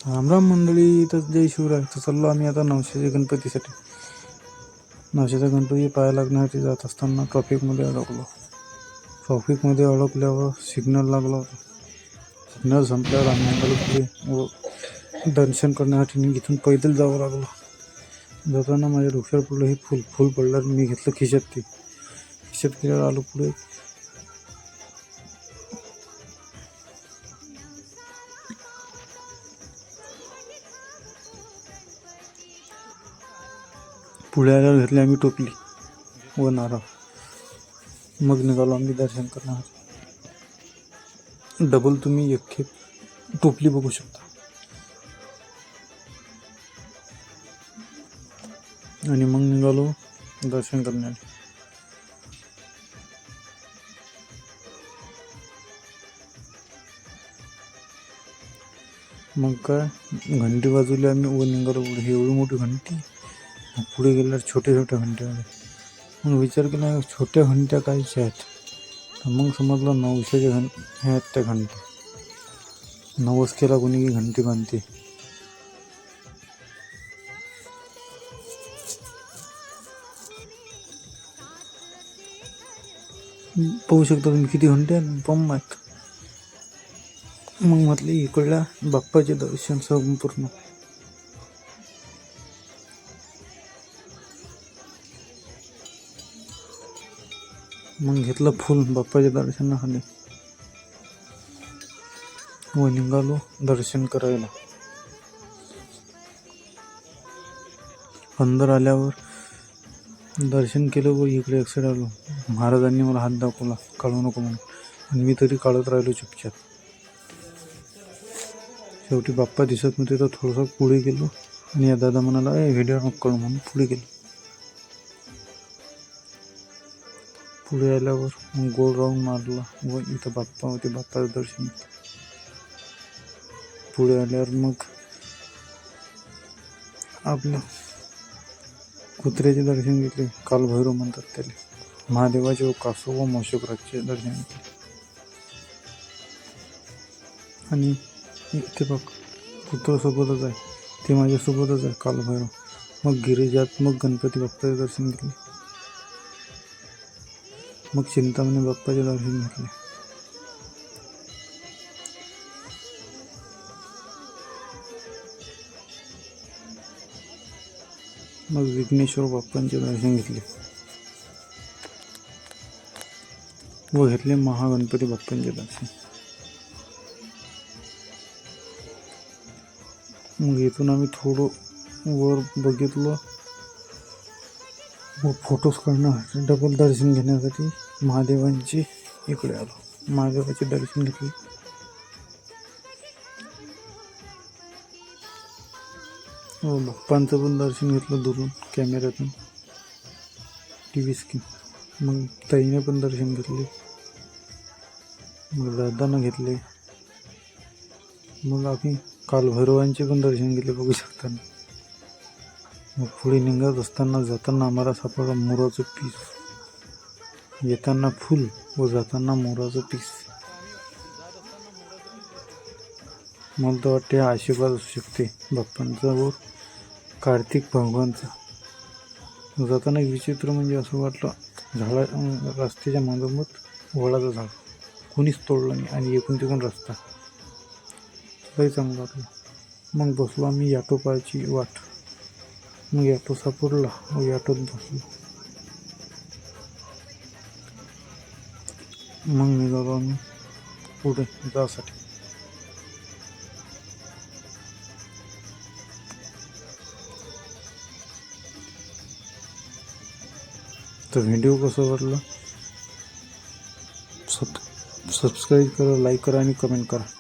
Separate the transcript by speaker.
Speaker 1: रामराम मंडळी. तर जय शिवराय. तर चाललो आम्ही आता नवशाच्या गणपतीसाठी. नवशाचा गणपती पाहायला लागण्यासाठी जात असताना ट्रॉफिकमध्ये अडकल्यावर सिग्नल लागला होता. सिग्नल संपल्यावर आम्ही निघालो पुढे व दर्शन करण्यासाठी इथून पैदल जावं लागलं. जाताना माझ्या डोक्यावर पडलं हे फुल पडलं. मी घेतलं खिशात केल्यावर आलो पुढे. आल्यावर घेतली आम्ही टोपली व नारळ. मग निघालो आम्ही दर्शन करण्यासाठी. डबल तुम्ही एक खेप टोपली बघू शकता. आणि मग निघालो दर्शन करण्यासाठी. मग काय घंटी वाजवली आम्ही व निघालो पुढे. एवढी मोठी घंटी. पुढे गेल्यावर छोट्या घंट्या आल्या. मग विचार केला छोट्या घंट्या कायच्या आहेत. तर मग समजलं नवशाच्या आहेत त्या घंट्या. नवस केला कोणी घंटी बांधते. पाहू शकता तुम्ही किती घंटे पंप आहेत. मग म्हटले इकडल्या बाप्पाचे दर्शन संपूर्ण. मग घेतलं फुल बाप्पाच्या दर्शनाखाली व निघालो दर्शन करायला. अंदर आल्यावर दर्शन केलं व इकडे एक साईड आलो. महाराजांनी मला हात दाखवला काढू नको म्हणून. आणि मी तरी काढत राहिलो चुपचाप. शेवटी बाप्पा दिसत नव्हते तर थोडंसं पुढे गेलो. आणि या दादा म्हणाला व्हिडिओ नको काढू म्हणून पुढे गेलो. पुढे आल्यावर मग गोल राऊंड मारला व इथं बाप्पा होते. बाप्पाचं दर्शन घेतलं. पुढे आल्यावर मग आपलं कुत्र्याचे दर्शन घेतले. कालभैरव म्हणतात त्याला. महादेवाचे व कासव व मशोकराजचे दर्शन घेतले. आणि इथे बघ कुत्रसोबतच आहे. ते माझ्यासोबतच आहे कालभैरव. मग गिरिजात मग गणपती बाप्पाचे दर्शन घेतले. मग चिंतामणी बाप्पाचे दर्शन घेतले. मग विघ्नेश्वर बाप्पांचे दर्शन घेतले व घेतले महागणपती बाप्पांचे दर्शन. मग इथून आम्ही थोडं वर बघितलं व फोटोज काढण्यासाठी डबल दर्शन घेण्यासाठी महादेवांचे इकडे आलो. महादेवाचे दर्शन घेतले. व बाप्पांचं पण दर्शन घेतलं दुरून कॅमेऱ्यातून TV स्क्रीन. मग ताईने पण दर्शन घेतले. मग दादानं घेतले. मग आम्ही कालभैरवांचे पण दर्शन घेतले बघू शकता. मग पुढे निघत असताना जाताना आम्हाला सापडला मोराचं पीस. येताना फुल व जाताना मोराचं पीस. मला तर वाटते आशीर्वाद असू शकते बाप्पांचा व कार्तिक भगवानचा. जाताना विचित्र म्हणजे असं वाटलं रस्त्याच्या मागोमाग वडाचं झाड कोणीच तोडलं नाही आणि एकूण तिकून रस्ता. लई चांगलं वाटलं. मग बसलो आम्ही ऑटो पाहायची वाट. मग ऑटो सापडला व ऑटोत बसलो. मग निघालो आम्ही पुढे जासाठी. तर व्हिडिओ कसा वाटला सबस्क्राईब करा, लाईक करा आणि कमेंट करा.